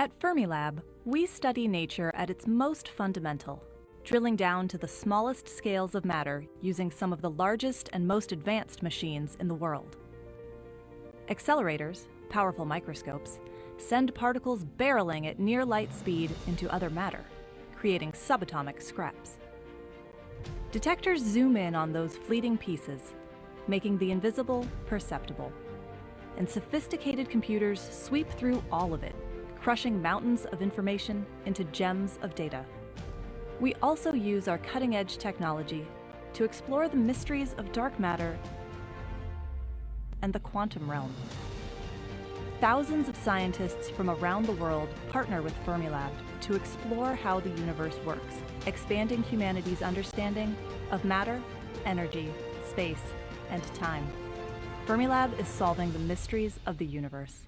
At Fermilab, we study nature at its most fundamental, drilling down to the smallest scales of matter using some of the largest and most advanced machines in the world. Accelerators, powerful microscopes, send particles barreling at near light speed into other matter, creating subatomic scraps. Detectors zoom in on those fleeting pieces, making the invisible perceptible. And sophisticated computers sweep through all of it, crushing mountains of information into gems of data. We also use our cutting-edge technology to explore the mysteries of dark matter and the quantum realm. Thousands of scientists from around the world partner with Fermilab to explore how the universe works, expanding humanity's understanding of matter, energy, space, and time. Fermilab is solving the mysteries of the universe.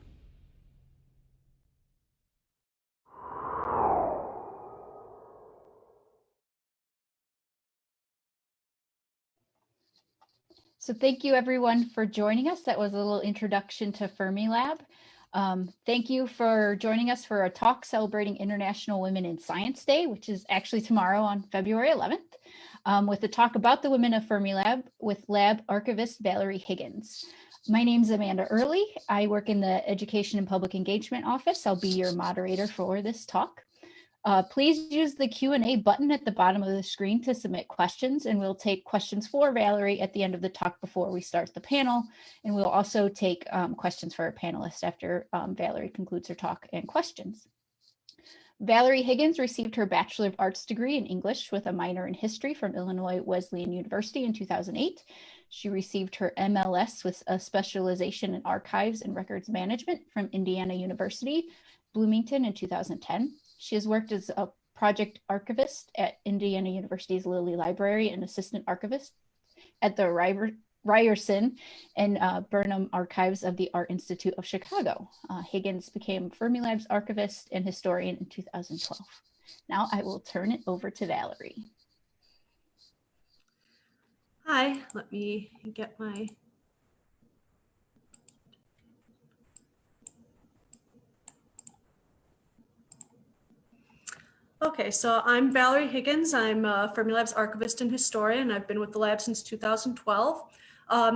So thank you everyone for joining us. That was a little introduction to Fermilab. Thank you for joining us for a talk celebrating International Women in Science Day, which is actually tomorrow on February 11th, with a talk about the Women of Fermilab with lab archivist Valerie Higgins. My name is Amanda Early. I work in the Education and Public Engagement Office. I'll be your moderator for this talk. Please use the Q&A button at the bottom of the screen to submit questions, and we'll take questions for Valerie at the end of the talk before we start the panel. And we'll also take questions for our panelists after Valerie concludes her talk and questions. Valerie Higgins received her Bachelor of Arts degree in English with a minor in history from Illinois Wesleyan University in 2008. She received her MLS with a specialization in archives and records management from Indiana University, Bloomington in 2010. She has worked as a project archivist at Indiana University's Lilly Library and assistant archivist at the Ryerson and Burnham Archives of the Art Institute of Chicago. Higgins became Fermilab's archivist and historian in 2012. Now I will turn it over to Valerie. Hi, let me get my... Okay, so I'm Valerie Higgins. I'm Fermilab's archivist and historian. I've been with the lab since 2012.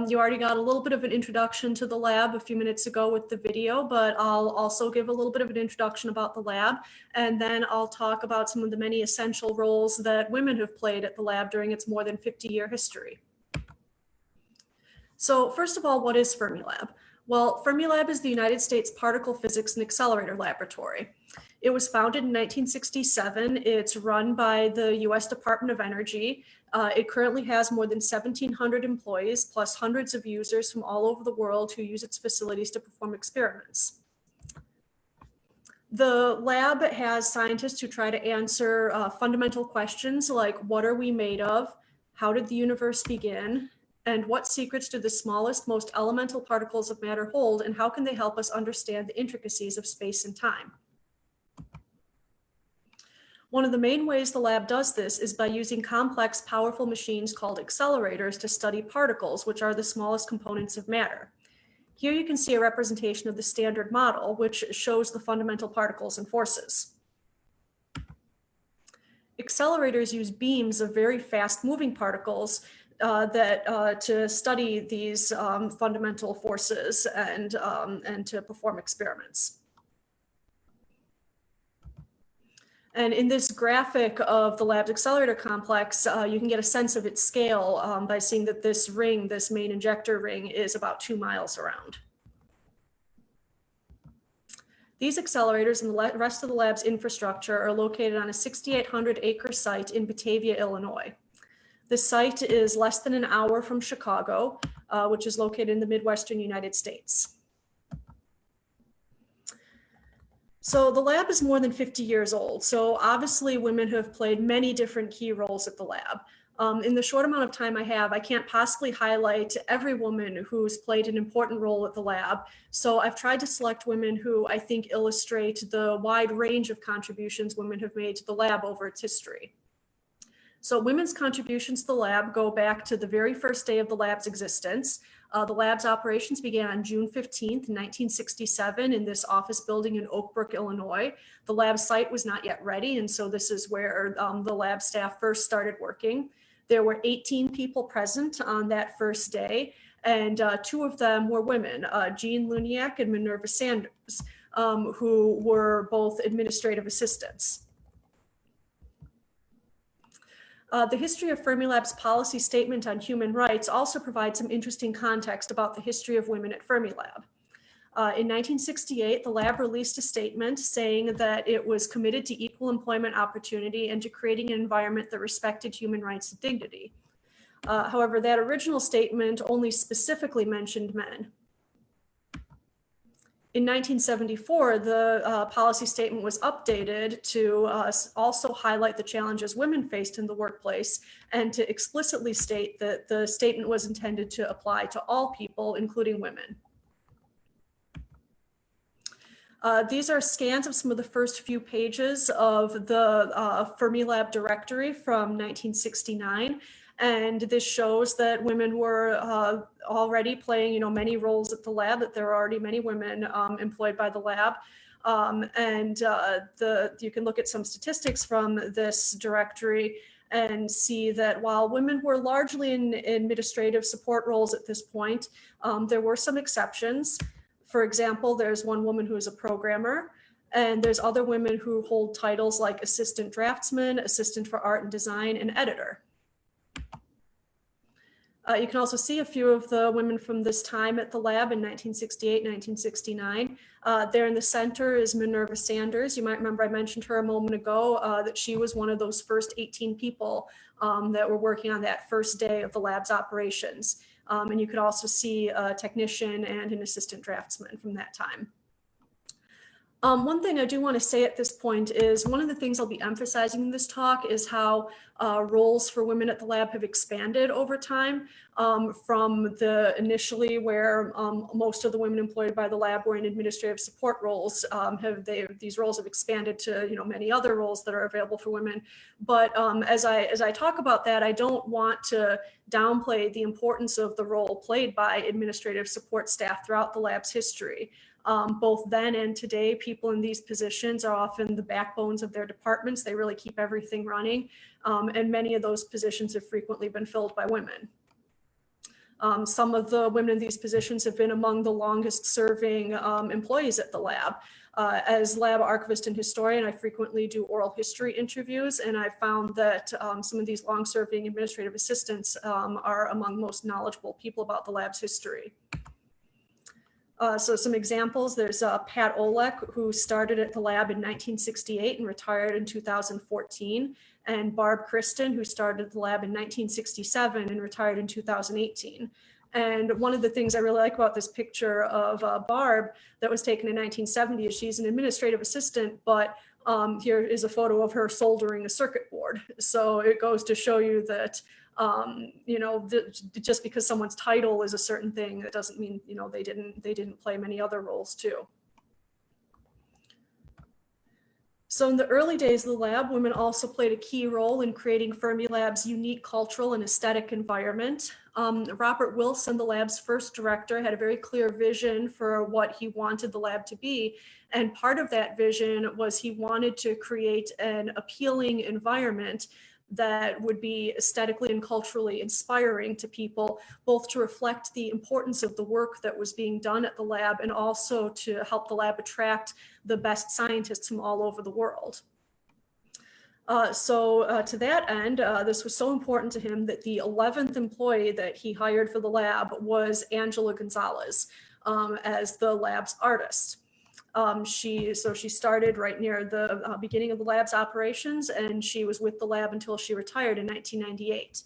You already got a little bit of an introduction to the lab a few minutes ago with the video, but I'll also give a little bit of an introduction about the lab, and then I'll talk about some of the many essential roles that women have played at the lab during its more than 50-year history. So first of all, what is Fermilab? Well, Fermilab is the United States Particle Physics and Accelerator Laboratory. It was founded in 1967. It's run by the US Department of Energy. It currently has more than 1,700 employees, plus hundreds of users from all over the world who use its facilities to perform experiments. The lab has scientists who try to answer fundamental questions like, what are we made of? How did the universe begin? And what secrets do the smallest, most elemental particles of matter hold, and how can they help us understand the intricacies of space and time? One of the main ways the lab does this is by using complex, powerful machines called accelerators to study particles, which are the smallest components of matter. Here you can see a representation of the Standard Model, which shows the fundamental particles and forces. Accelerators use beams of very fast-moving particles to study these fundamental forces and to perform experiments. And in this graphic of the lab's accelerator complex, you can get a sense of its scale by seeing that this ring, this main injector ring, is about 2 miles around. These accelerators and the rest of the lab's infrastructure are located on a 6,800-acre site in Batavia, Illinois. The site is less than an hour from Chicago, which is located in the Midwestern United States. So the lab is more than 50 years old. So obviously women have played many different key roles at the lab. In the short amount of time I have, I can't possibly highlight every woman who's played an important role at the lab. So I've tried to select women who I think illustrate the wide range of contributions women have made to the lab over its history. So women's contributions to the lab go back to the very first day of the lab's existence. The lab's operations began on June 15th, 1967 in this office building in Oak Brook, Illinois. The lab site was not yet ready, and so this is where the lab staff first started working. There were 18 people present on that first day, and 2 of them were women, Jean Luniak and Minerva Sanders, who were both administrative assistants. The history of Fermilab's policy statement on human rights also provides some interesting context about the history of women at Fermilab. In 1968, the lab released a statement saying that it was committed to equal employment opportunity and to creating an environment that respected human rights and dignity. However, that original statement only specifically mentioned men. In 1974, the policy statement was updated to also highlight the challenges women faced in the workplace and to explicitly state that the statement was intended to apply to all people, including women. These are scans of some of the first few pages of the Fermilab directory from 1969. And this shows that women were already playing, many roles at the lab, that there are already many women employed by the lab. You can look at some statistics from this directory and see that while women were largely in administrative support roles at this point, there were some exceptions. For example, there's one woman who is a programmer, and there's other women who hold titles like assistant draftsman, assistant for art and design, and editor. You can also see a few of the women from this time at the lab in 1968, 1969. There in the center is Minerva Sanders. You might remember I mentioned her a moment ago, that she was one of those first 18 people that were working on that first day of the lab's operations. And you could also see a technician and an assistant draftsman from that time. One thing I do want to say at this point is one of the things I'll be emphasizing in this talk is how roles for women at the lab have expanded over time, from the initially where most of the women employed by the lab were in administrative support roles. These roles have expanded to many other roles that are available for women. But as I talk about that, I don't want to downplay the importance of the role played by administrative support staff throughout the lab's history. Both then and today, people in these positions are often the backbones of their departments. They really keep everything running. And many of those positions have frequently been filled by women. Some of the women in these positions have been among the longest serving employees at the lab. As lab archivist and historian, I frequently do oral history interviews, and I found that some of these long serving administrative assistants are among the most knowledgeable people about the lab's history. So some examples, there's Pat Olek, who started at the lab in 1968 and retired in 2014, and Barb Christian, who started at the lab in 1967 and retired in 2018. And one of the things I really like about this picture of Barb that was taken in 1970 is she's an administrative assistant, but here is a photo of her soldering a circuit board. So it goes to show you that just because someone's title is a certain thing, that doesn't mean they didn't play many other roles too. So in the early days of the lab, women also played a key role in creating Fermilab's unique cultural and aesthetic environment. Robert Wilson, the lab's first director, had a very clear vision for what he wanted the lab to be. And part of that vision was he wanted to create an appealing environment that would be aesthetically and culturally inspiring to people, both to reflect the importance of the work that was being done at the lab and also to help the lab attract the best scientists from all over the world. To that end, this was so important to him that the 11th employee that he hired for the lab was Angela Gonzalez as the lab's artist. She started right near the beginning of the lab's operations, and she was with the lab until she retired in 1998.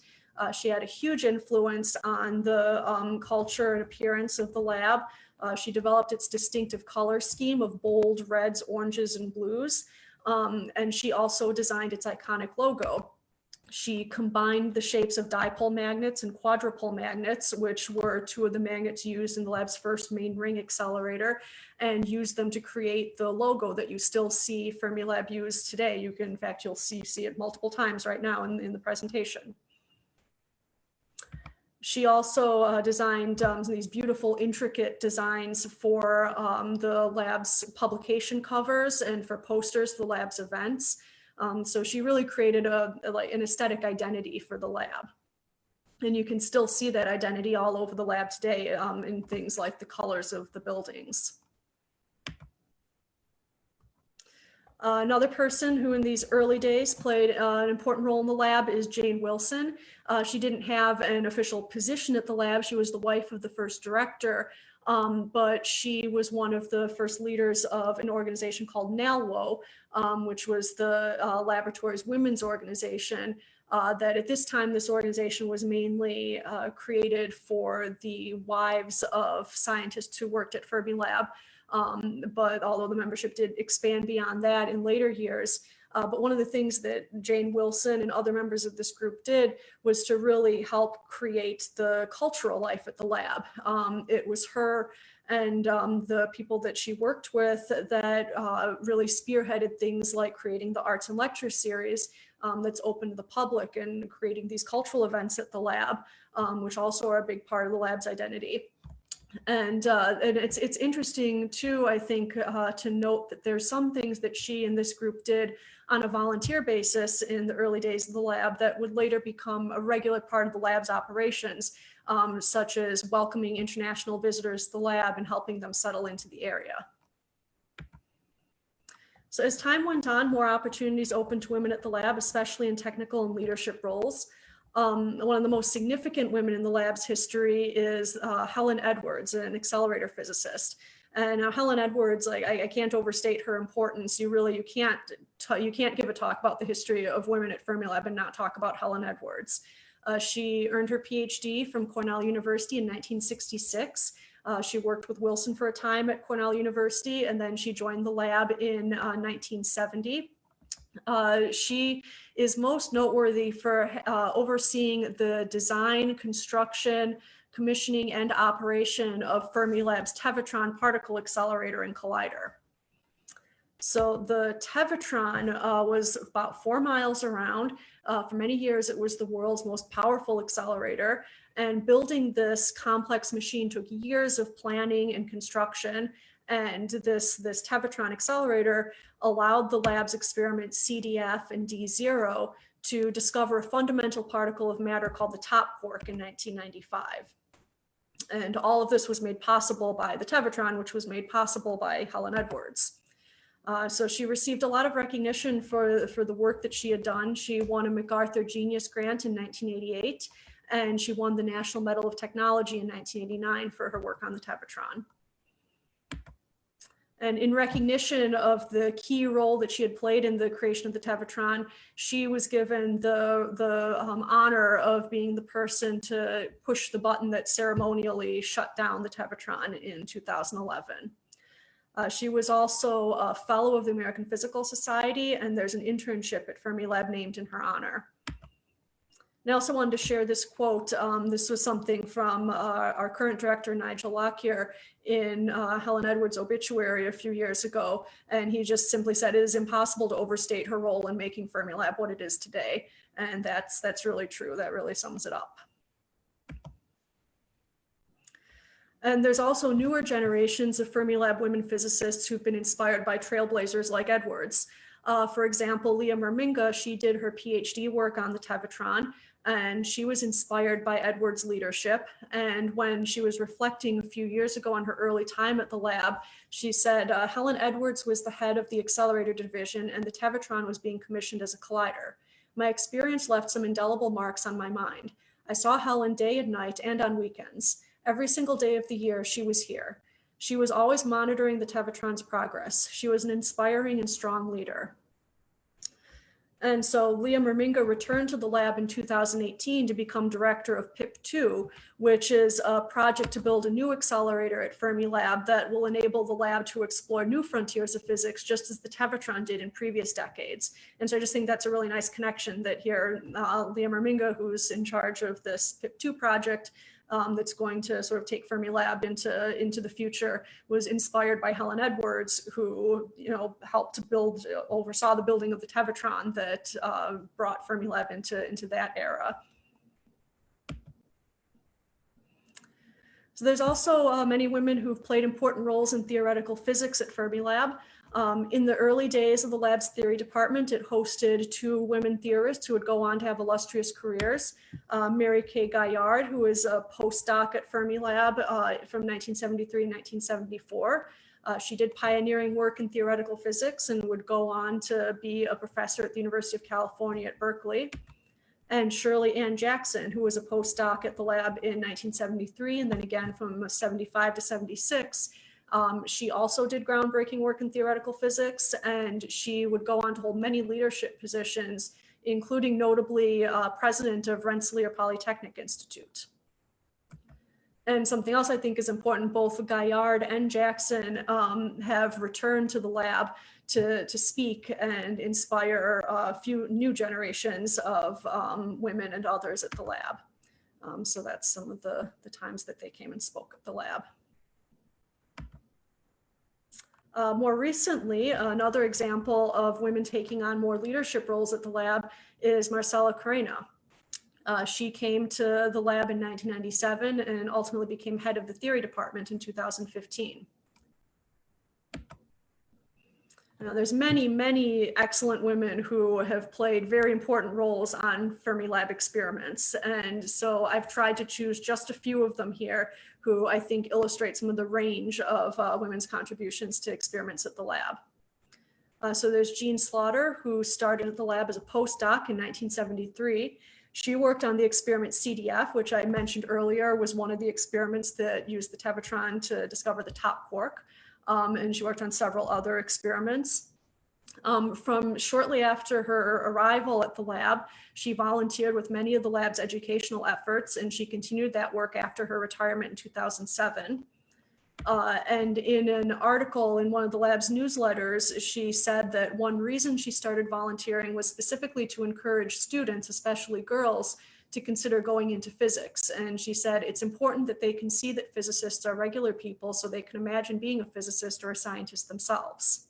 She had a huge influence on the culture and appearance of the lab. She developed its distinctive color scheme of bold reds, oranges, and blues. And she also designed its iconic logo. She combined the shapes of dipole magnets and quadrupole magnets, which were two of the magnets used in the lab's first main ring accelerator, and used them to create the logo that you still see Fermilab use today. In fact, you'll see it multiple times right now in the presentation. She also designed these beautiful, intricate designs for the lab's publication covers and for posters for the lab's events. So she really created an aesthetic identity for the lab. And you can still see that identity all over the lab today in things like the colors of the buildings. Another person who in these early days played an important role in the lab is Jane Wilson. She didn't have an official position at the lab. She was the wife of the first director, but she was one of the first leaders of an organization called NALWO, which was the laboratory's women's organization. That at this time, this organization was mainly created for the wives of scientists who worked at Fermilab. But although the membership did expand beyond that in later years, but one of the things that Jane Wilson and other members of this group did was to really help create the cultural life at the lab. It was her and the people that she worked with that really spearheaded things like creating the arts and lecture series that's open to the public and creating these cultural events at the lab, which also are a big part of the lab's identity. And it's interesting too, I think, to note that there's some things that she and this group did on a volunteer basis in the early days of the lab that would later become a regular part of the lab's operations, such as welcoming international visitors to the lab and helping them settle into the area. So as time went on, more opportunities opened to women at the lab, especially in technical and leadership roles. One of the most significant women in the lab's history is Helen Edwards, an accelerator physicist. And now Helen Edwards, I can't overstate her importance. You can't give a talk about the history of women at Fermilab and not talk about Helen Edwards. She earned her PhD from Cornell University in 1966. She worked with Wilson for a time at Cornell University, and then she joined the lab in 1970. She is most noteworthy for overseeing the design, construction, commissioning, and operation of Fermilab's Tevatron particle accelerator and collider. So the Tevatron was about 4 miles around. For many years, it was the world's most powerful accelerator. And building this complex machine took years of planning and construction. And this Tevatron accelerator allowed the lab's experiments CDF and D0 to discover a fundamental particle of matter called the top quark in 1995. And all of this was made possible by the Tevatron, which was made possible by Helen Edwards. So she received a lot of recognition for the work that she had done. She won a MacArthur Genius Grant in 1988, and she won the National Medal of Technology in 1989 for her work on the Tevatron. And in recognition of the key role that she had played in the creation of the Tevatron, she was given the honor of being the person to push the button that ceremonially shut down the Tevatron in 2011. She was also a fellow of the American Physical Society, and there's an internship at Fermilab named in her honor. And I also wanted to share this quote. This was something from our current director, Nigel Lockyer, in Helen Edwards' obituary a few years ago. And he just simply said, "It is impossible to overstate her role in making Fermilab what it is today." And that's really true. That really sums it up. And there's also newer generations of Fermilab women physicists who've been inspired by trailblazers like Edwards. For example, Leah Merminga, she did her PhD work on the Tevatron, and she was inspired by Edwards' leadership. And when she was reflecting a few years ago on her early time at the lab, she said, Helen Edwards was the head of the accelerator division, and the Tevatron was being commissioned as a collider. My experience left some indelible marks on my mind. I saw Helen day and night and on weekends. Every single day of the year, she was here. She was always monitoring the Tevatron's progress. She was an inspiring and strong leader. And so Leah Merminga returned to the lab in 2018 to become director of PIP2, which is a project to build a new accelerator at Fermilab that will enable the lab to explore new frontiers of physics, just as the Tevatron did in previous decades. And so I just think that's a really nice connection that here, Leah Merminga, who's in charge of this PIP2 project, that's going to sort of take Fermilab into the future, was inspired by Helen Edwards, who helped to oversaw the building of the Tevatron that brought Fermilab into that era. So there's also many women who've played important roles in theoretical physics at Fermilab. In the early days of the lab's theory department, it hosted 2 women theorists who would go on to have illustrious careers. Mary Kay Guyard, who is a postdoc at Fermilab from 1973 and 1974. She did pioneering work in theoretical physics and would go on to be a professor at the University of California at Berkeley. And Shirley Ann Jackson, who was a postdoc at the lab in 1973, and then again from 75 to 76. She also did groundbreaking work in theoretical physics, and she would go on to hold many leadership positions, including notably president of Rensselaer Polytechnic Institute. And something else I think is important, both Guyard and Jackson have returned to the lab to speak and inspire a few new generations of women and others at the lab. So that's some of the times that they came and spoke at the lab. More recently, another example of women taking on more leadership roles at the lab is Marsala Carina. She came to the lab in 1997 and ultimately became head of the theory department in 2015. There's many excellent women who have played very important roles on Fermilab experiments. And so I've tried to choose just a few of them here who I think illustrate some of the range of women's contributions to experiments at the lab. So there's Jean Slaughter, who started at the lab as a postdoc in 1973. She worked on the experiment CDF, which I mentioned earlier was one of the experiments that used the Tevatron to discover the top quark. And she worked on several other experiments. From shortly after her arrival at the lab, she volunteered with many of the lab's educational efforts, and she continued that work after her retirement in 2007. And in an article in one of the lab's newsletters, she said that one reason she started volunteering was specifically to encourage students, especially girls, to consider going into physics. And she said, it's important that they can see that physicists are regular people so they can imagine being a physicist or a scientist themselves.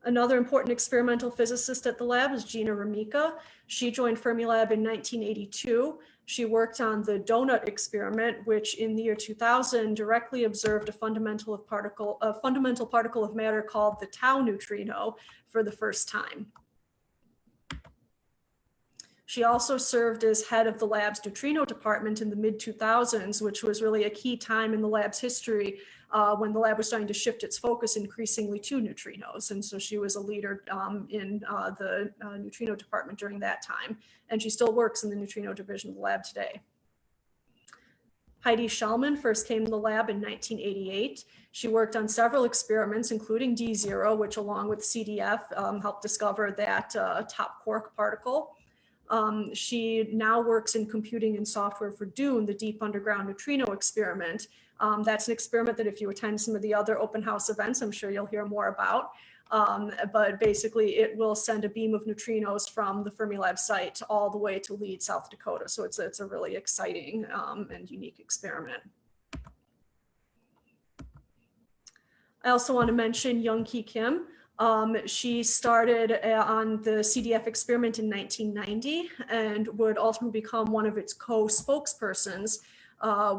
Another important experimental physicist at the lab is Gina Ramika. She joined Fermilab in 1982. She worked on the donut experiment, which in the year 2000 directly observed a fundamental particle of matter called the tau neutrino for the first time. She also served as head of the lab's Neutrino department in the mid-2000s, which was really a key time in the lab's history when the lab was starting to shift its focus increasingly to neutrinos. And so she was a leader in the Neutrino department during that time. And she still works in the Neutrino division of the lab today. Heidi Shellman first came to the lab in 1988. She worked on several experiments, including D0, which along with CDF helped discover that top quark particle. She now works in computing and software for DUNE, the Deep Underground Neutrino experiment. That's an experiment that if you attend some of the other open house events, I'm sure you'll hear more about. But basically it will send a beam of neutrinos from the Fermilab site all the way to Leeds, South Dakota. So it's a really exciting and unique experiment. I also want to mention Young-Ki Kim. She started on the CDF experiment in 1990 and would ultimately become one of its co-spokespersons,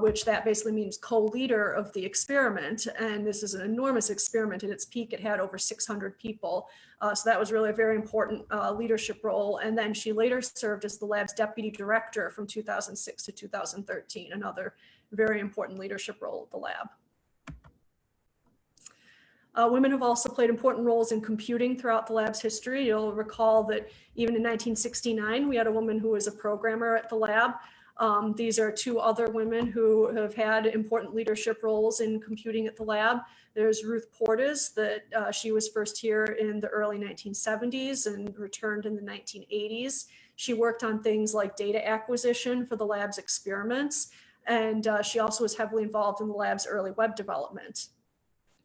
which that basically means co-leader of the experiment. And this is an enormous experiment. At its peak, it had over 600 people. So that was really a very important leadership role. And then she later served as the lab's deputy director from 2006 to 2013, another very important leadership role at the lab. Women have also played important roles in computing throughout the lab's history. You'll recall that even in 1969, we had a woman who was a programmer at the lab. These are 2 other women who have had important leadership roles in computing at the lab. There's Ruth Portes, that she was first here in the early 1970s and returned in the 1980s. She worked on things like data acquisition for the lab's experiments, and she also was heavily involved in the lab's early web development.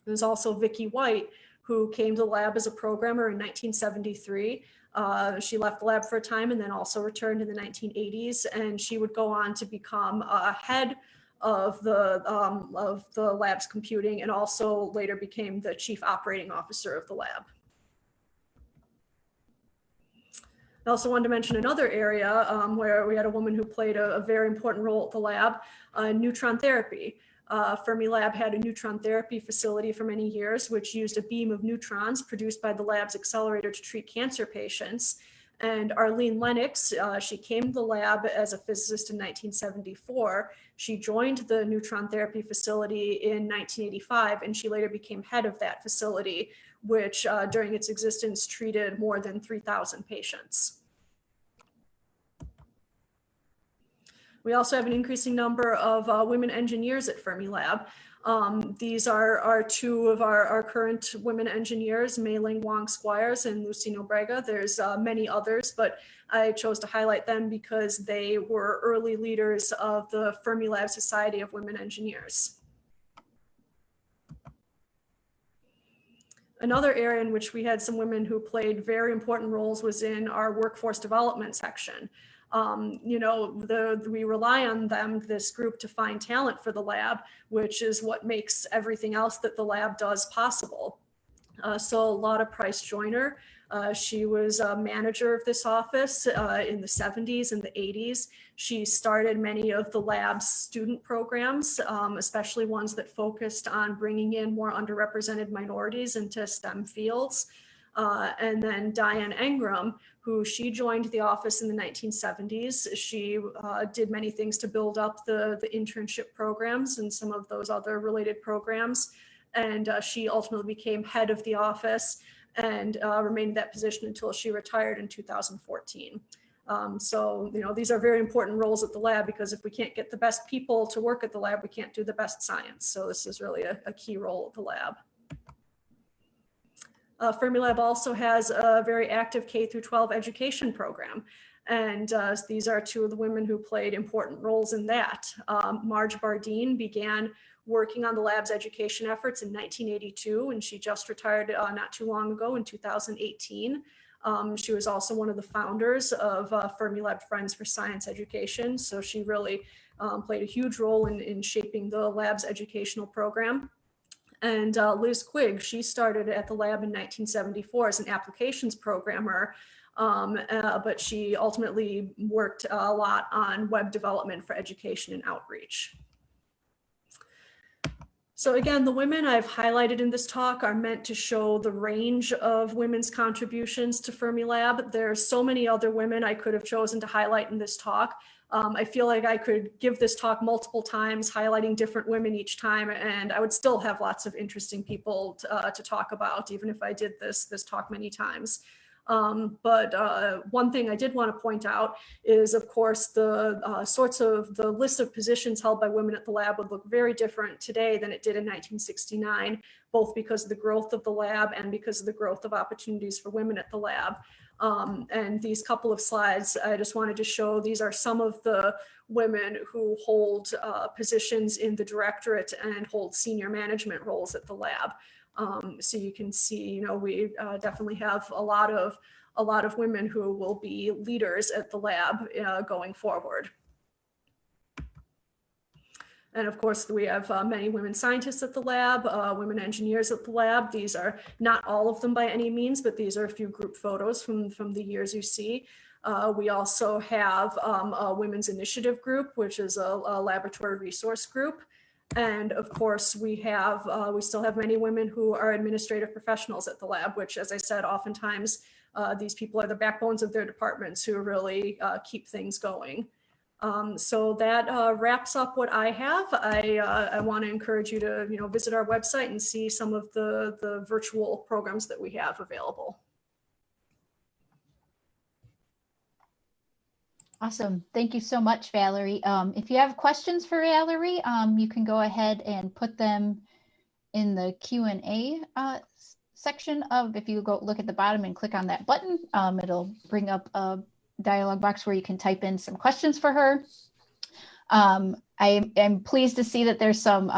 There's also Vicki White, who came to the lab as a programmer in 1973. She left the lab for a time and then also returned in the 1980s, and she would go on to become head of the lab's computing and also later became the chief operating officer of the lab. I also wanted to mention another area where we had a woman who played a very important role at the lab, neutron therapy. Fermilab had a neutron therapy facility for many years, which used a beam of neutrons produced by the lab's accelerator to treat cancer patients. And Arlene Lennox, she came to the lab as a physicist in 1974. She joined the neutron therapy facility in 1985, and she later became head of that facility, which during its existence treated more than 3,000 patients. We also have an increasing number of women engineers at Fermilab. These are two of our current women engineers, Mei-Ling Wong-Squires and Lucine Obrega. There's many others, but I chose to highlight them because they were early leaders of the Fermilab Society of Women Engineers. Another area in which we had some women who played very important roles was in our workforce development section. You know, we rely on them, this group, to find talent for the lab, which is what makes everything else that the lab does possible. So Lotta Price Joyner, she was a manager of this office in the 70s and the 80s. She started many of the lab's student programs, especially ones that focused on bringing in more underrepresented minorities into STEM fields. And then Dianne Engram, who she joined the office in the 1970s. She did many things to build up the internship programs and some of those other related programs. And she ultimately became head of the office and remained in that position until she retired in 2014. So, you know, these are very important roles at the lab, because if we can't get the best people to work at the lab, we can't do the best science. So this is really a key role at the lab. Fermilab also has a very active K through 12 education program. And these are two of the women who played important roles in that. Marge Bardeen began working on the lab's education efforts in 1982, and she just retired not too long ago in 2018. She was also one of the founders of Fermilab Friends for Science Education. So she really played a huge role in shaping the lab's educational program. And Liz Quigg, she started at the lab in 1974 as an applications programmer, but she ultimately worked a lot on web development for education and outreach. So again, the women I've highlighted in this talk are meant to show the range of women's contributions to Fermilab. There's so many other women I could have chosen to highlight in this talk. I feel like I could give this talk multiple times, highlighting different women each time, and I would still have lots of interesting people to talk about, even if I did this talk many times. But one thing I did want to point out is, of course, the list of positions held by women at the lab would look very different today than it did in 1969, both because of the growth of the lab and because of the growth of opportunities for women at the lab. And these couple of slides, I just wanted to show, these are some of the women who hold positions in the directorate and hold senior management roles at the lab. So you can see, you know, we definitely have a lot of women who will be leaders at the lab going forward. And of course, we have many women scientists at the lab, women engineers at the lab. These are not all of them by any means, but these are a few group photos from the years you see. We also have a women's initiative group, which is a laboratory resource group. And of course, we still have many women who are administrative professionals at the lab, which, as I said, oftentimes these people are the backbones of their departments who really keep things going. So that wraps up what I have. I want to encourage you to visit our website and see some of the virtual programs that we have available. Awesome. Thank you so much, Valerie. If you have questions for Valerie, you can go ahead and put them in the Q&A section of, if you go look at the bottom and click on that button, it'll bring up a dialog box where you can type in some questions for her. I am pleased to see that there's some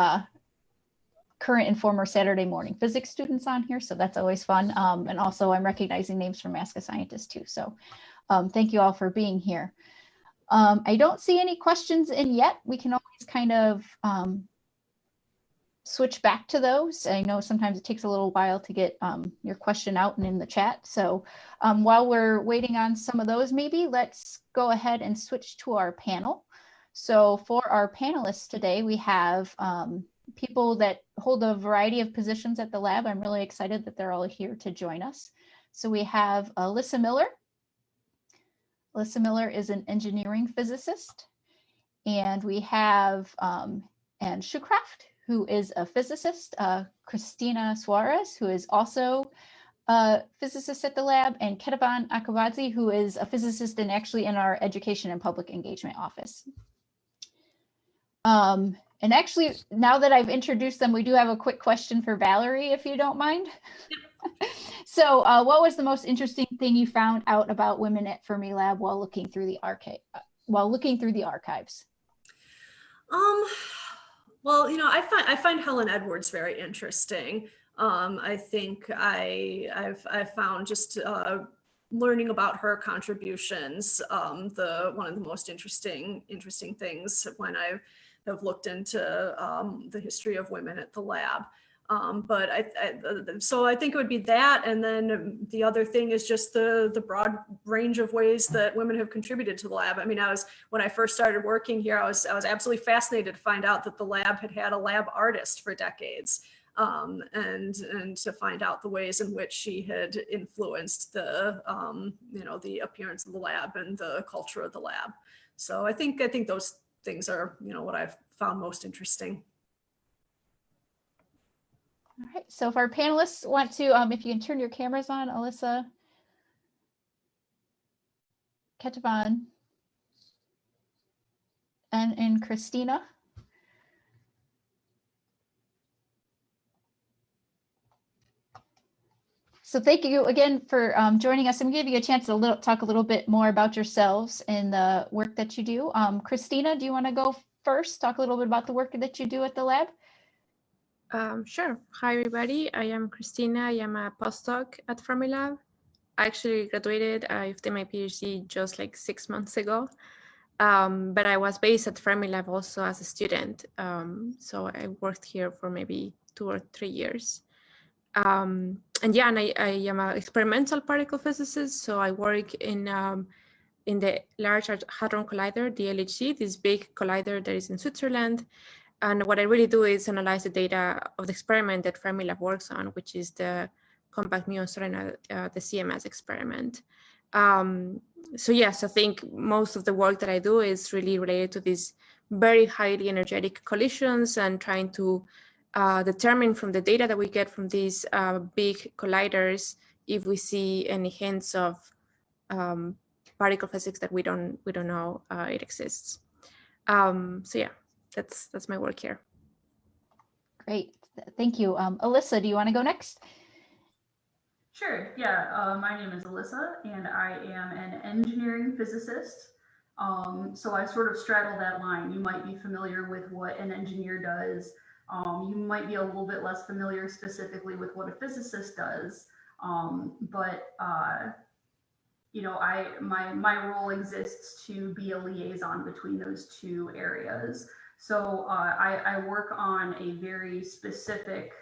current and former Saturday morning physics students on here, so that's always fun. And also I'm recognizing names from Ask a Scientist too. So thank you all for being here. I don't see any questions in yet. We can always kind of switch back to those. I know sometimes it takes a little while to get your question out and in the chat. So while we're waiting on some of those, maybe let's go ahead and switch to our panel. So for our panelists today, we have people that hold a variety of positions at the lab. I'm really excited that they're all here to join us. So we have Alyssa Miller. Alyssa Miller is an engineering physicist. And we have Anne Shucraft, who is a physicist, Christina Suarez, who is also a physicist at the lab, and Ketaban Akabadze, who is a physicist and actually in our education and public engagement office. And actually, now that I've introduced them, we do have a quick question for Valerie, if you don't mind. So what was the most interesting thing you found out about women at Fermilab while looking through the archives? Well, you know, I find Helen Edwards very interesting. I think I've found just learning about her contributions one of the most interesting things when I have looked into the history of women at the lab. So I think it would be that, and then the other thing is just the broad range of ways that women have contributed to the lab. I mean, when I first started working here, I was absolutely fascinated to find out that the lab had a lab artist for decades, and to find out the ways in which she had influenced the the appearance of the lab and the culture of the lab. So I think those things are what I've found most interesting. All right, so if our panelists want to, if you can turn your cameras on, Alyssa, Ketaban, and Christina. So thank you again for joining us. I'm going to give you a chance to talk a little bit more about yourselves and the work that you do. Christina, do you want to go first? Talk a little bit about the work that you do at the lab. Sure. Hi, everybody. I am Christina. I am a postdoc at Fermilab. I actually graduated. I did my PhD just like 6 months ago. But I was based at Fermilab also as a student. So I worked here for maybe 2 or 3 years. And I am an experimental particle physicist. So I work in the Large Hadron Collider, the LHC, this big collider that is in Switzerland. And what I really do is analyze the data of the experiment that Fermilab works on, which is the compact muon solenoid, the CMS experiment. So yes, I think most of the work that I do is really related to these very highly energetic collisions and trying to determine from the data that we get from these big colliders if we see any hints of particle physics that we don't know it exists. So yeah. That's my work here. Great, thank you. Alyssa, do you want to go next? Sure, yeah, my name is Alyssa and I am an engineering physicist. So I sort of straddle that line. You might be familiar with what an engineer does. You might be a little bit less familiar specifically with what a physicist does. My role exists to be a liaison between those two areas. So I work on a very specific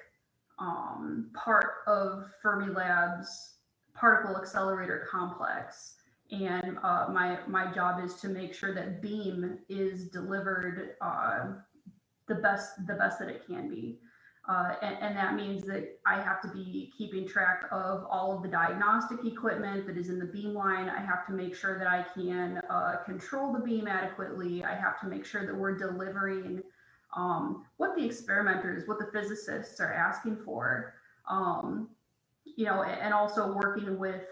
part of Fermilab's particle accelerator complex. And my job is to make sure that beam is delivered the best that it can be. And that means that I have to be keeping track of all of the diagnostic equipment that is in the beam line. I have to make sure that I can control the beam adequately. I have to make sure that we're delivering what the experimenters, what the physicists are asking for. And also working with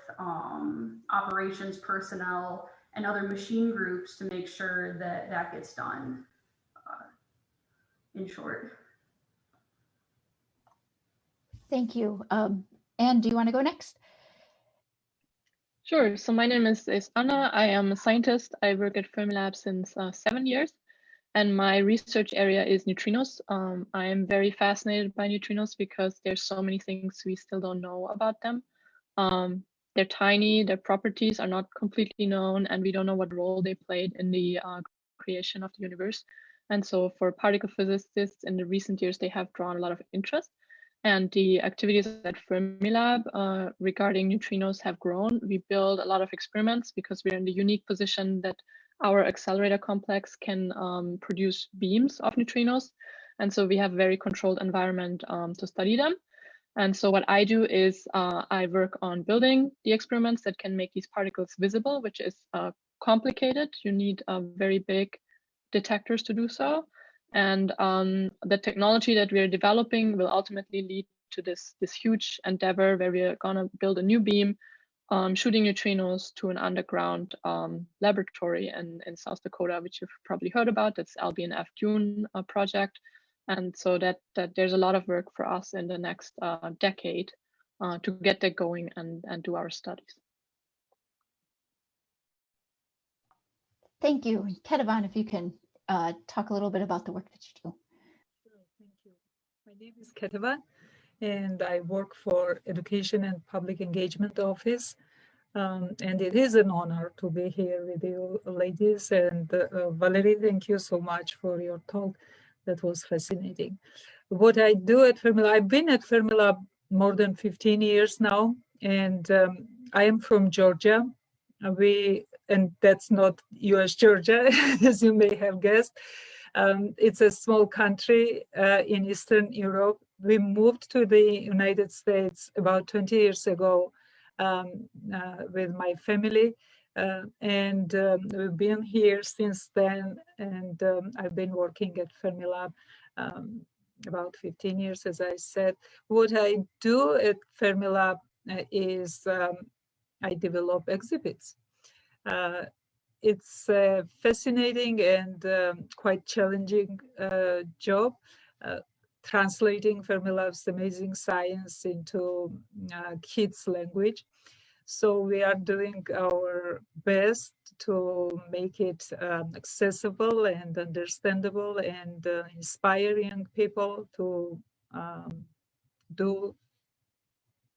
operations personnel and other machine groups to make sure that that gets done, in short. Thank you. Anne, do you want to go next? Sure. So my name is Anna. I am a scientist. I work at Fermilab since 7 years, and my research area is neutrinos. I am very fascinated by neutrinos because there's so many things we still don't know about them. They're tiny, their properties are not completely known, and we don't know what role they played in the creation of the universe. And so for particle physicists in the recent years, they have drawn a lot of interest. And the activities at Fermilab regarding neutrinos have grown. We build a lot of experiments because we're in the unique position that our accelerator complex can produce beams of neutrinos. And so we have a very controlled environment to study them. And so what I do is I work on building the experiments that can make these particles visible, which is complicated. You need very big detectors to do so. And the technology that we're developing will ultimately lead to this huge endeavor where we're gonna build a new beam shooting neutrinos to an underground laboratory in South Dakota, which you've probably heard about. That's LBNF Dune project. And so that there's a lot of work for us in the next decade to get that going and do our studies. Thank you. Ketevan, if you can talk a little bit about the work that you do. Sure, thank you. My name is Ketevan, and I work for Education and Public Engagement Office. And it is an honor to be here with you ladies. And Valerie, thank you so much for your talk. That was fascinating. What I do at Fermilab, I've been at Fermilab more than 15 years now, and I am from Georgia. And that's not US Georgia, as you may have guessed. It's a small country in Eastern Europe. We moved to the United States about 20 years ago with my family. And we've been here since then, and I've been working at Fermilab about 15 years, as I said. What I do at Fermilab is I develop exhibits. It's a fascinating and quite challenging job, translating Fermilab's amazing science into kids' language. So we are doing our best to make it accessible and understandable and inspire young people to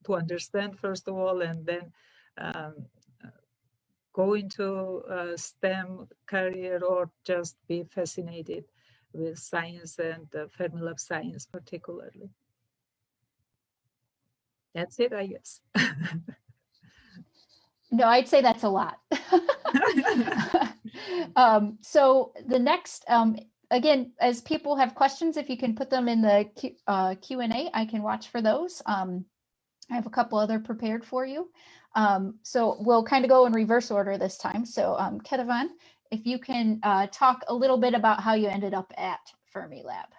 understand, first of all, and then go into a STEM career or just be fascinated with science and Fermilab science particularly. That's it, I guess. No, I'd say that's a lot. So the next, again, as people have questions, if you can put them in the Q&A, I can watch for those. I have a couple other prepared for you. So we'll kind of go in reverse order this time. So Ketevan, if you can talk a little bit about how you ended up at Fermilab.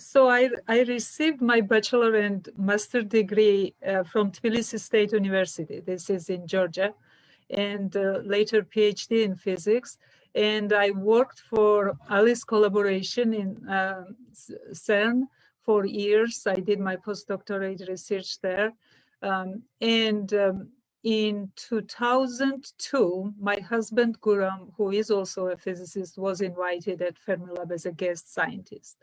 So I received my bachelor and master degree from Tbilisi State University. This is in Georgia, and later PhD in physics. And I worked for ALICE collaboration in CERN for years. I did my postdoctorate research there. In 2002, my husband Guram, who is also a physicist, was invited at Fermilab as a guest scientist.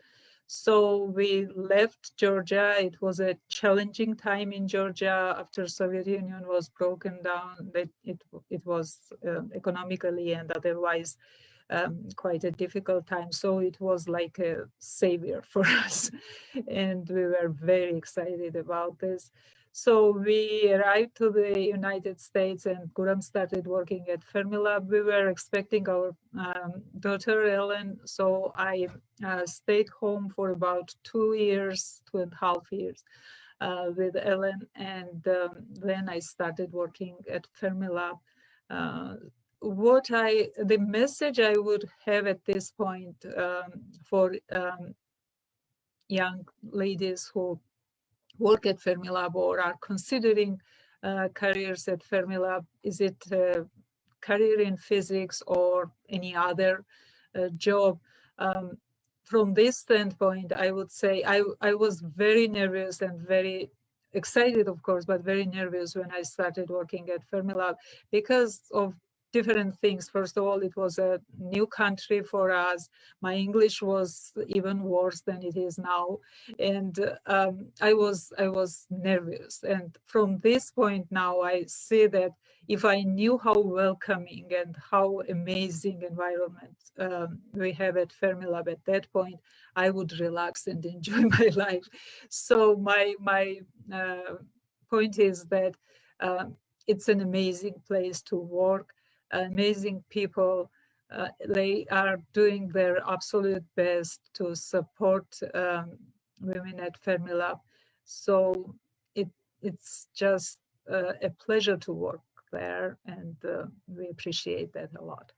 So we left Georgia. It was a challenging time in Georgia after Soviet Union was broken down. It was economically and otherwise quite a difficult time. So it was like a savior for us. And we were very excited about this. So we arrived to the United States and Guram started working at Fermilab. We were expecting our daughter, Ellen. So I stayed home for about 2.5 years with Ellen. And then I started working at Fermilab. The message I would have at this point for young ladies who work at Fermilab or are considering careers at Fermilab, is it a career in physics or any other job? From this standpoint, I would say I was very nervous and very excited, of course, but very nervous when I started working at Fermilab because of different things. First of all, it was a new country for us. My English was even worse than it is now, and I was nervous. And from this point now, I see that if I knew how welcoming and how amazing environment we have at Fermilab at that point, I would relax and enjoy my life. So my point is that it's an amazing place to work, amazing people. They are doing their absolute best to support women at Fermilab. So it's just a pleasure to work there, and we appreciate that a lot.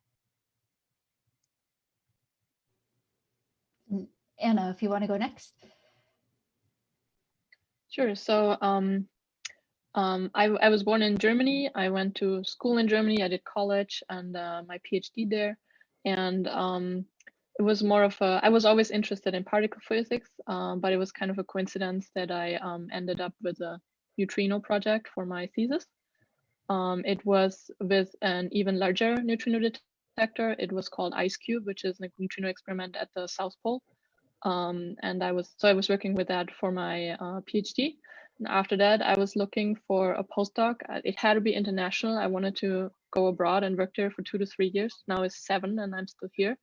Anna, if you want to go next. Sure. So I was born in Germany. I went to school in Germany. I did college and my PhD there. And it was more of a, I was always interested in particle physics, but it was kind of a coincidence that I ended up with a neutrino project for my thesis. It was with an even larger neutrino detector. It was called IceCube, which is a neutrino experiment at the South Pole. And I was working with that for my PhD. And after that, I was looking for a postdoc. It had to be international. I wanted to go abroad and work there for 2 to 3 years. Now it's 7 and I'm still here.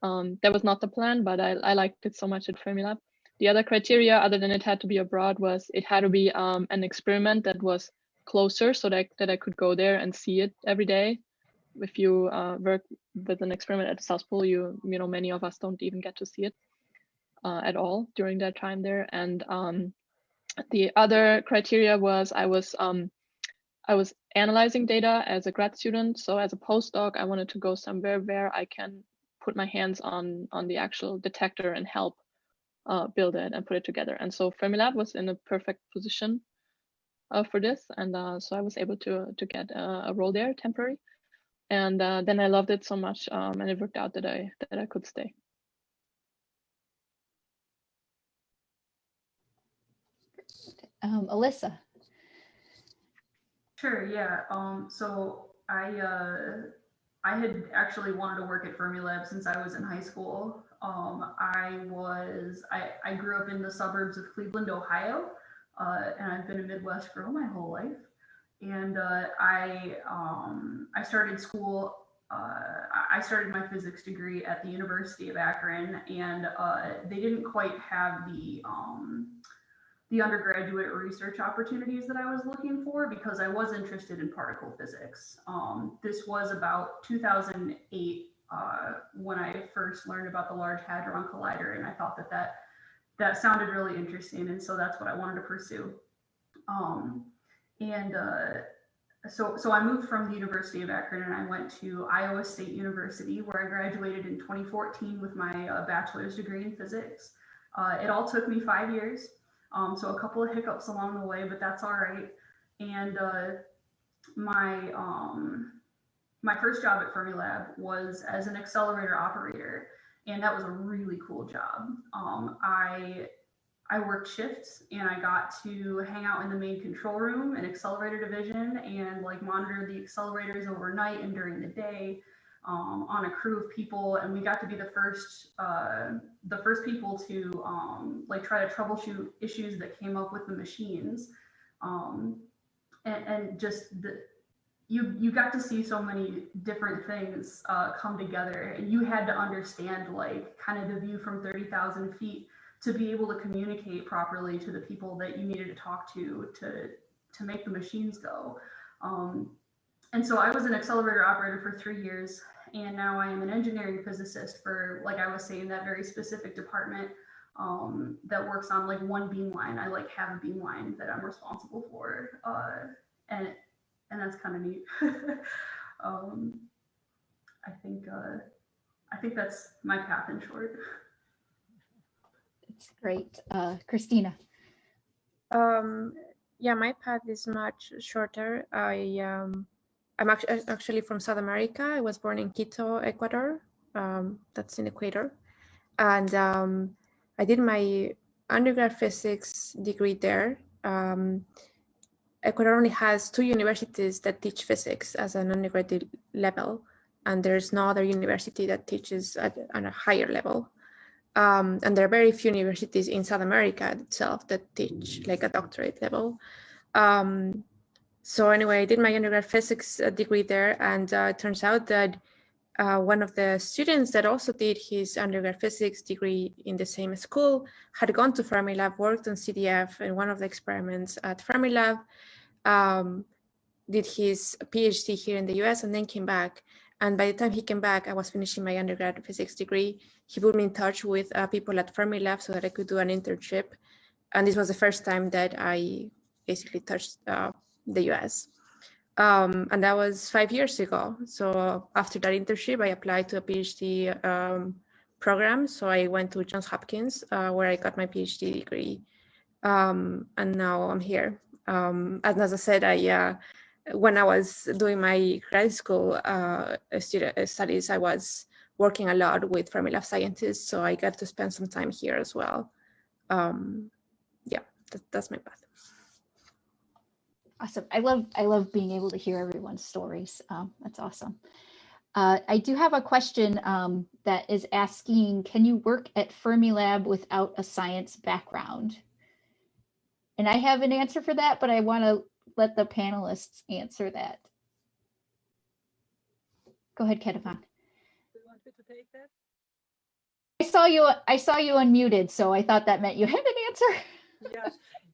That was not the plan, but I liked it so much at Fermilab. The other criteria, other than it had to be abroad, was it had to be an experiment that was closer, so that I could go there and see it every day. If you work with an experiment at the South Pole, you know, many of us don't even get to see it at all during that time there. And the other criteria was I was analyzing data as a grad student. So as a postdoc, I wanted to go somewhere where I can put my hands on the actual detector and help build it and put it together. And so Fermilab was in a perfect position for this. And so I was able to get a role there, temporary. And then I loved it so much, and it worked out that I could stay. Alyssa. Sure, yeah. So I had actually wanted to work at Fermilab since I was in high school. I grew up in the suburbs of Cleveland, Ohio, and I've been a Midwest girl my whole life. And I started school. I started my physics degree at the University of Akron, and they didn't quite have the undergraduate research opportunities that I was looking for because I was interested in particle physics. This was about 2008 when I first learned about the Large Hadron Collider, and I thought that sounded really interesting, and so that's what I wanted to pursue. So I moved from the University of Akron and I went to Iowa State University, where I graduated in 2014 with my bachelor's degree in physics. It all took me 5 years. So a couple of hiccups along the way, but that's all right. And my first job at Fermilab was as an accelerator operator, and that was a really cool job. I worked shifts and I got to hang out in the main control room and accelerator division and like monitor the accelerators overnight and during the day on a crew of people. And we got to be the first people to like try to troubleshoot issues that came up with the machines. And just you got to see so many different things come together, and you had to understand like kind of the view from 30,000 feet to be able to communicate properly to the people that you needed to talk to make the machines go. And so I was an accelerator operator for 3 years, and now I am an engineering physicist for, like I was saying, that very specific department that works on like one beamline. I like have a beamline that I'm responsible for, and that's kind of neat. I think that's my path in short. It's great. Christina. Yeah, my path is much shorter. I'm actually from South America. I was born in Quito, Ecuador. That's in Ecuador. And I did my undergrad physics degree there. Ecuador only has 2 universities that teach physics as an undergraduate level, and there's no other university that teaches at a higher level. And there are very few universities in South America itself that teach like a doctorate level. So anyway, I did my undergrad physics degree there, and it turns out that one of the students that also did his undergrad physics degree in the same school had gone to Fermilab, worked on CDF in one of the experiments at Fermilab, did his PhD here in the US, and then came back. And by the time he came back, I was finishing my undergrad physics degree. He put me in touch with people at Fermilab so that I could do an internship. And this was the first time that I basically touched the US. And that was 5 years ago. So after that internship, I applied to a PhD program. So I went to Johns Hopkins, where I got my PhD degree. And now I'm here. And as I said, when I was doing my grad school studies, I was working a lot with Fermilab scientists. So I got to spend some time here as well. Yeah, that's my path. Awesome. I love being able to hear everyone's stories. That's awesome. I do have a question that is asking, can you work at Fermilab without a science background? And I have an answer for that, but I want to let the panelists answer that. Go ahead, Ketevan. Do you want me to take that? I saw you unmuted, so I thought that meant you had an answer.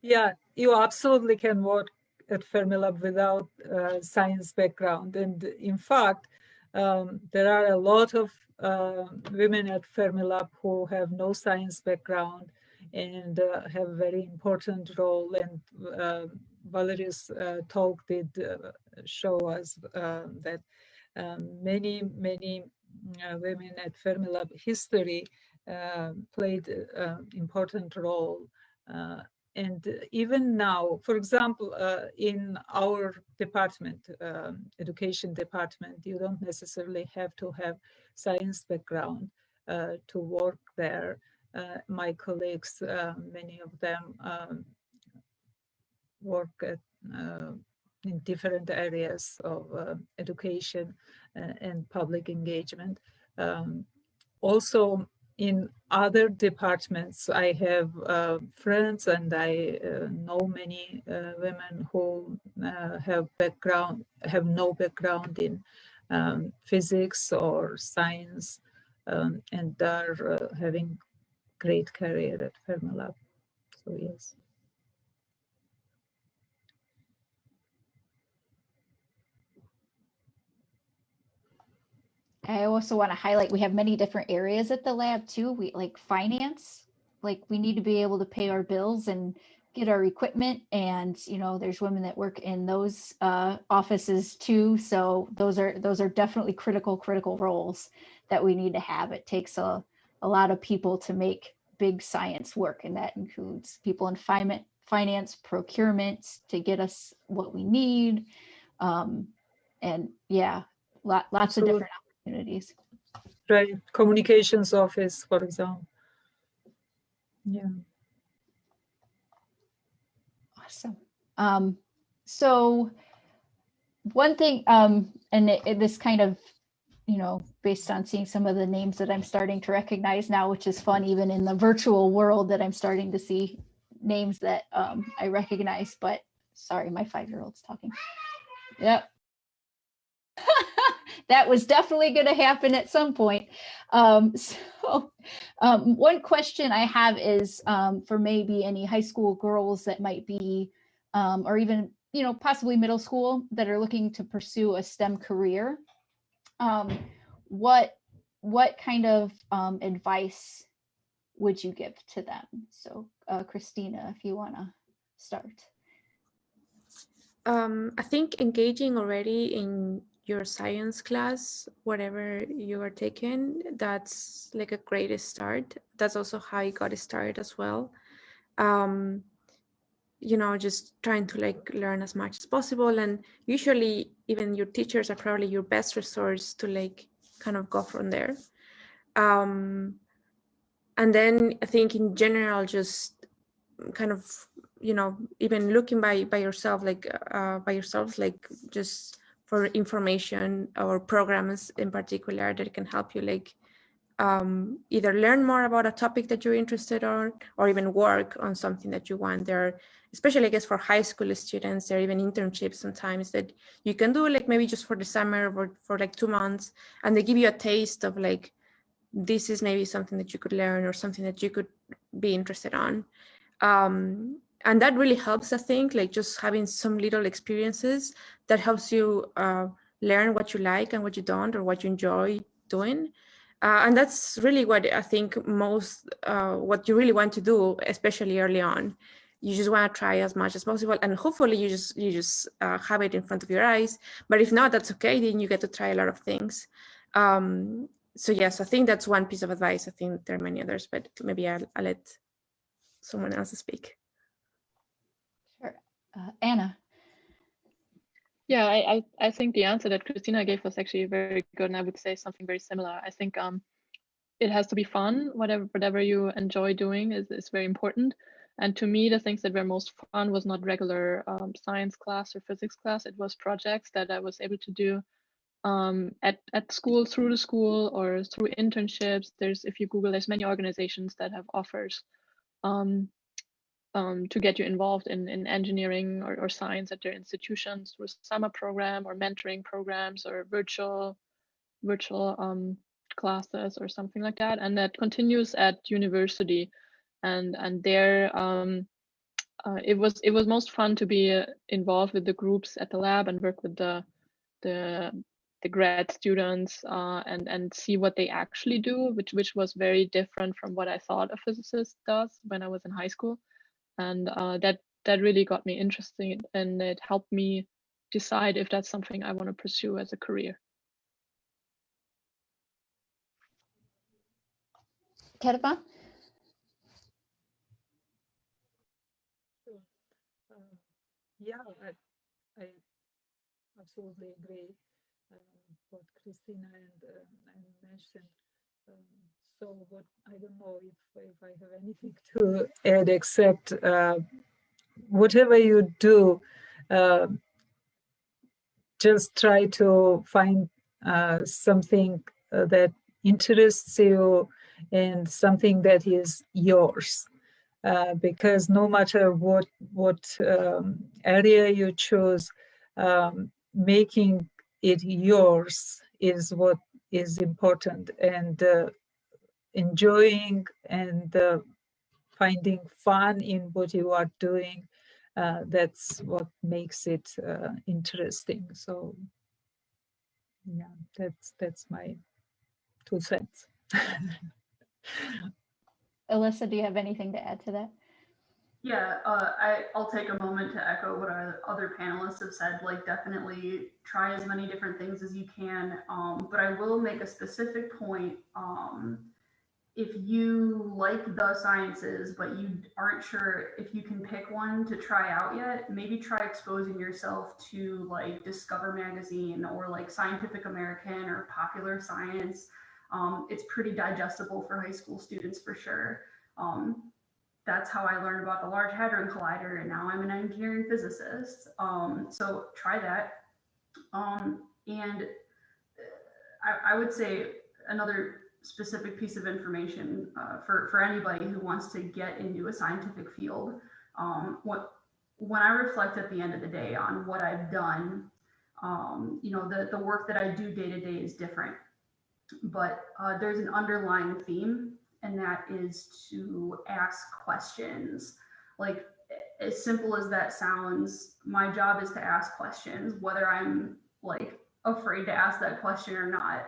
Yeah, you absolutely can work at Fermilab without science background. And in fact, there are a lot of women at Fermilab who have no science background and have a very important role. And Valerie's talk did show us that many women at Fermilab history played an important role. And even now, for example, in our department, education department, you don't necessarily have to have science background to work there. My colleagues, many of them work at, in different areas of education and public engagement. Also, in other departments, I have friends, and I know many women who have no background in physics or science, and are having great career at Fermilab. So yes. I also want to highlight, we have many different areas at the lab too. We like finance, like we need to be able to pay our bills and get our equipment. And, you know, there's women that work in those offices too. So those are definitely critical roles that we need to have. It takes a lot of people to make big science work. And that includes people in finance, procurement to get us what we need. And yeah, lots of different opportunities. Right, communications office, for example. Yeah. Awesome. So one thing, and this kind of, you know, based on seeing some of the names that I'm starting to recognize now, which is fun, even in the virtual world, that I'm starting to see names that I recognize. But sorry, my 5-year-old's talking. Yep. That was definitely going to happen at some point. One question I have is for maybe any high school girls that might be, or even, you know, possibly middle school that are looking to pursue a STEM career. What kind of advice would you give to them? So Christina, if you want to start. I think engaging already in your science class, whatever you are taking, that's like a great start. That's also how I got started as well. You know, just trying to like learn as much as possible. And usually even your teachers are probably your best resource to like kind of go from there. And then I think in general, just kind of you know, even looking by yourself, like just for information or programs in particular that can help you like either learn more about a topic that you're interested in, or even work on something that you want. There, especially I guess for high school students, there are even internships sometimes that you can do, like maybe just for the summer or for like 2 months, and they give you a taste of like, this is maybe something that you could learn or something that you could be interested on. And that really helps, I think, like just having some little experiences that helps you learn what you like and what you don't, or what you enjoy doing. And that's really what I think most, what you really want to do, especially early on. You just want to try as much as possible, and hopefully you just have it in front of your eyes. But if not, that's okay. Then you get to try a lot of things. So yes, I think that's one piece of advice. I think there are many others, but maybe I'll let someone else speak. Sure. Anna. Yeah, I think the answer that Christina gave was actually very good, and I would say something very similar. I think it has to be fun. Whatever you enjoy doing is very important. And to me, the things that were most fun was not regular science class or physics class. It was projects that I was able to do at school, through the school, or through internships. If you Google, there's many organizations that have offers to get you involved in engineering or science at their institutions through summer program or mentoring programs or virtual classes or something like that. And that continues at university. And there it was most fun to be involved with the groups at the lab and work with the grad students and see what they actually do, which was very different from what I thought a physicist does when I was in high school. And that really got me interested, and it helped me decide if that's something I want to pursue as a career. Ketevan? Yeah, I absolutely agree what Christina and mentioned. So what, I don't know if I have anything to add, except whatever you do, just try to find something that interests you and something that is yours. Because no matter what area you choose, making it yours is what is important, and enjoying and finding fun in what you are doing, that's what makes it interesting. So yeah, that's my 2 cents. Alyssa, do you have anything to add to that? Yeah, I'll take a moment to echo what our other panelists have said. Like, definitely try as many different things as you can. But I will make a specific point. If you like the sciences, but you aren't sure if you can pick one to try out yet, maybe try exposing yourself to like Discover Magazine or like Scientific American or Popular Science. It's pretty digestible for high school students for sure. That's how I learned about the Large Hadron Collider, and now I'm an engineering physicist. So try that. And I would say another specific piece of information for anybody who wants to get into a scientific field. When I reflect at the end of the day on what I've done, you know, the work that I do day to day is different, but there's an underlying theme, and that is to ask questions. Like, as simple as that sounds, my job is to ask questions, whether I'm like afraid to ask that question or not.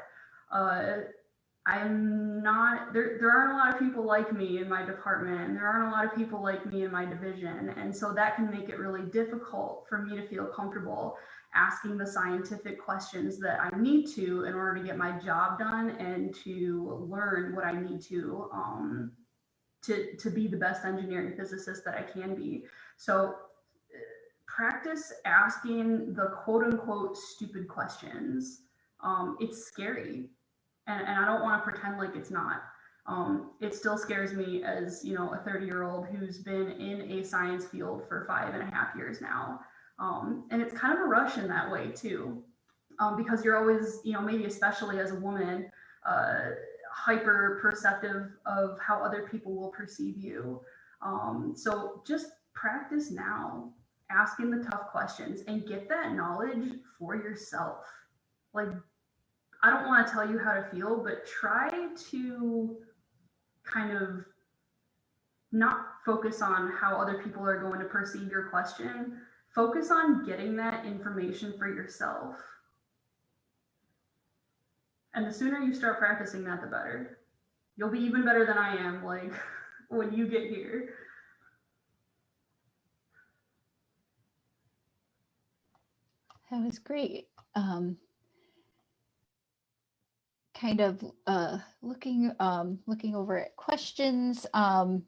I'm not, there aren't a lot of people like me in my department, and there aren't a lot of people like me in my division. And so that can make it really difficult for me to feel comfortable asking the scientific questions that I need to in order to get my job done and to learn what I need to be the best engineering physicist that I can be. So practice asking the quote unquote stupid questions. It's scary. And I don't want to pretend like it's not. It still scares me as, you know, a 30-year-old who's been in a science field for 5.5 years now. And it's kind of a rush in that way too, because you're always, you know, maybe especially as a woman, hyper perceptive of how other people will perceive you. So just practice now, asking the tough questions and get that knowledge for yourself. Like, I don't want to tell you how to feel, but try to kind of not focus on how other people are going to perceive your question. Focus on getting that information for yourself. And the sooner you start practicing that, the better. You'll be even better than I am, like, when you get here. That was great. Kind of looking over at questions, and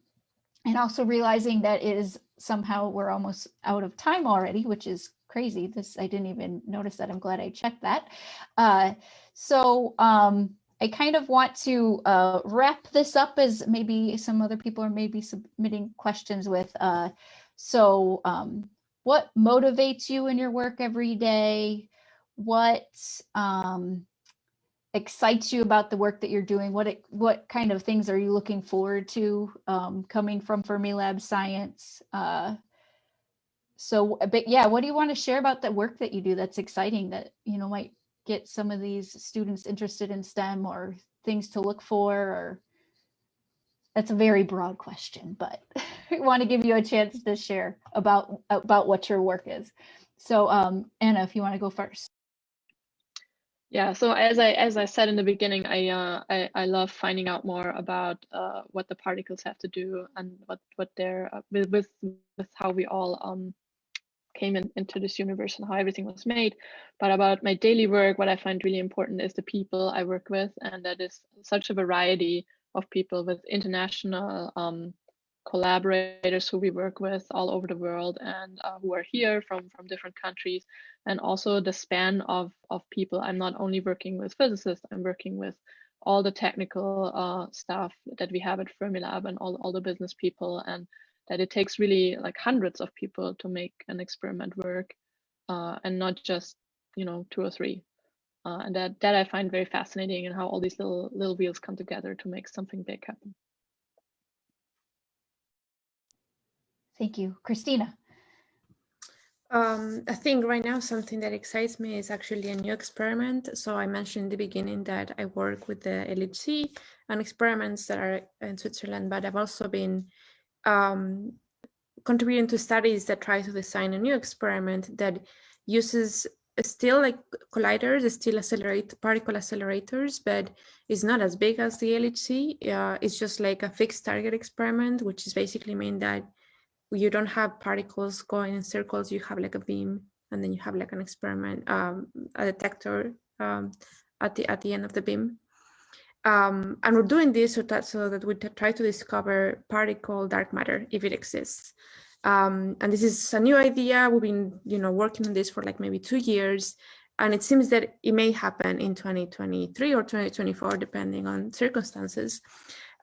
also realizing that it is somehow we're almost out of time already, which is crazy. This, I didn't even notice that. I'm glad I checked that. So I kind of want to wrap this up, as maybe some other people are maybe submitting questions with. What motivates you in your work every day? What excites you about the work that you're doing? What kind of things are you looking forward to coming from Fermilab Science? But yeah, what do you want to share about the work that you do that's exciting, that, you know, might get some of these students interested in STEM, or things to look for? Or that's a very broad question, but I want to give you a chance to share about what your work is. So Anna, if you want to go first. Yeah, so as I said in the beginning, I love finding out more about what the particles have to do, and what they're with how we all came into this universe and how everything was made. But about my daily work, what I find really important is the people I work with, and that is such a variety of people, with international collaborators who we work with all over the world, and who are here from different countries, and also the span of people. I'm not only working with physicists, I'm working with all the technical staff that we have at Fermilab, and all the business people, and that it takes really like hundreds of people to make an experiment work, and not just, you know, 2 or 3. And that I find very fascinating, and how all these little wheels come together to make something big happen. Thank you. Christina. I think right now something that excites me is actually a new experiment. So I mentioned in the beginning that I work with the LHC and experiments that are in Switzerland, but I've also been contributing to studies that try to design a new experiment that uses still like colliders, still particle accelerators, but it's not as big as the LHC. It's just like a fixed target experiment, which is basically mean that you don't have particles going in circles. You have like a beam, and then you have like an experiment, a detector at the end of the beam. And we're doing this so that we try to discover particle dark matter, if it exists. And this is a new idea. We've been, working on this for like maybe 2 years, and it seems that it may happen in 2023 or 2024, depending on circumstances.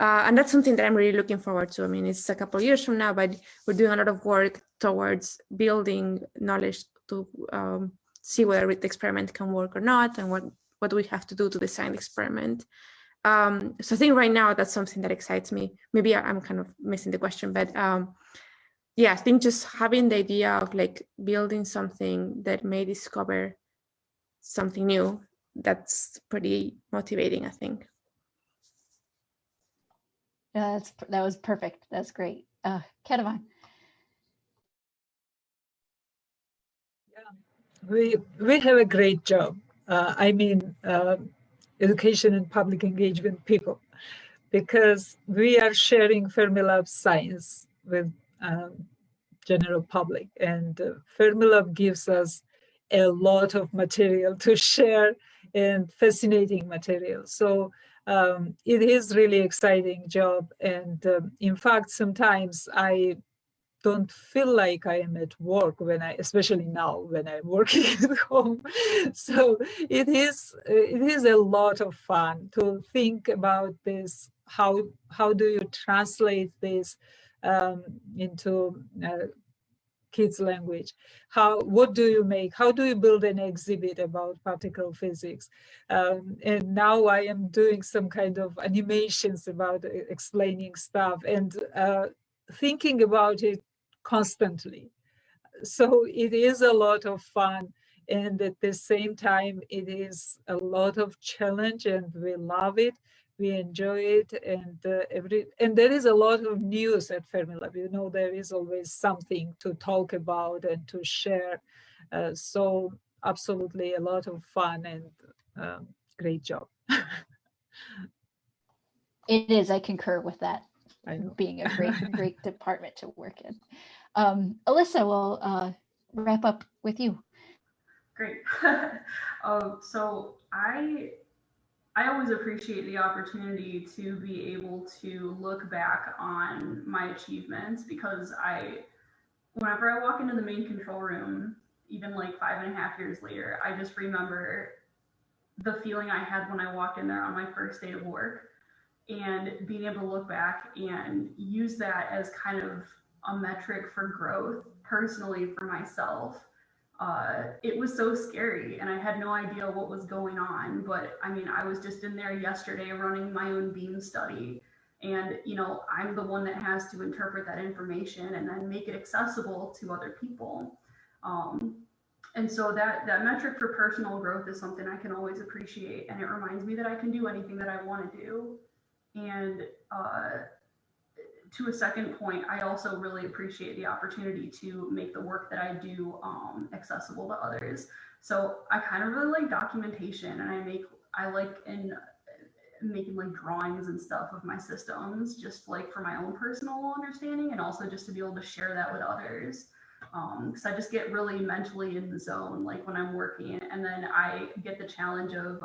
And that's something that I'm really looking forward to. I mean, it's a couple of years from now, but we're doing a lot of work towards building knowledge to see whether the experiment can work or not, and what do we have to do to design the experiment. So I think right now that's something that excites me. Maybe I'm kind of missing the question, but yeah, I think just having the idea of like building something that may discover something new, that's pretty motivating, I think. That was perfect. That's great. Ketevan. Yeah, we have a great job. Education and public engagement people, because we are sharing Fermilab science with general public, and Fermilab gives us a lot of material to share, and fascinating material. So it is really exciting job, and in fact, sometimes I don't feel like I am at work especially now when I'm working at home. So it is a lot of fun to think about this. How do you translate this into kids' language? What do you make? How do you build an exhibit about particle physics? And now I am doing some kind of animations about explaining stuff and thinking about it constantly. So it is a lot of fun. And at the same time, it is a lot of challenge, and we love it. We enjoy it, and there is a lot of news at Fermilab. You know, there is always something to talk about and to share. So absolutely a lot of fun and great job. It is. I concur with that. I know. Being a great department to work in. Alyssa, we'll wrap up with you. Great. So I always appreciate the opportunity to be able to look back on my achievements, because whenever I walk into the main control room, even like 5.5 years later, I just remember the feeling I had when I walked in there on my first day of work, and being able to look back and use that as kind of a metric for growth personally for myself. It was so scary, and I had no idea what was going on. But I mean, I was just in there yesterday running my own beam study, and I'm the one that has to interpret that information and then make it accessible to other people. And so that metric for personal growth is something I can always appreciate, and it reminds me that I can do anything that I want to do. And to a second point, I also really appreciate the opportunity to make the work that I do accessible to others. So I kind of really like documentation, and I like making like drawings and stuff of my systems, just like for my own personal understanding, and also just to be able to share that with others. Because I just get really mentally in the zone, like when I'm working, and then I get the challenge of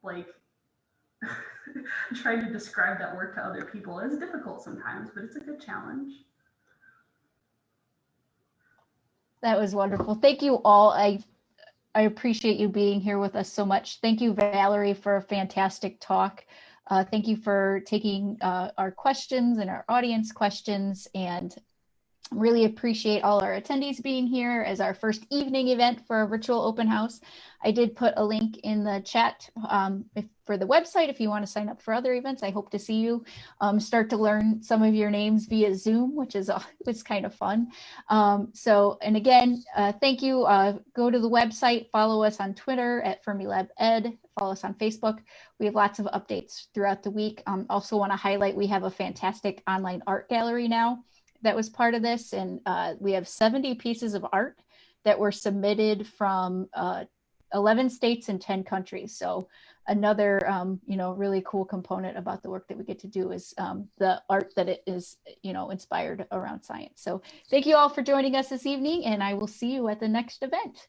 like trying to describe that work to other people. It's difficult sometimes, but it's a good challenge. That was wonderful. Thank you all. I appreciate you being here with us so much. Thank you, Valerie, for a fantastic talk. Thank you for taking our questions and our audience questions, and really appreciate all our attendees being here as our first evening event for our virtual open house. I did put a link in the chat for the website if you want to sign up for other events. I hope to see you start to learn some of your names via Zoom, which is kind of fun. And again, thank you. Go to the website, follow us on Twitter at Fermilab Ed, follow us on Facebook. We have lots of updates throughout the week. Also want to highlight, we have a fantastic online art gallery now that was part of this, and we have 70 pieces of art that were submitted from 11 states and 10 countries. So another really cool component about the work that we get to do is the art that it is inspired around science. So thank you all for joining us this evening, and I will see you at the next event.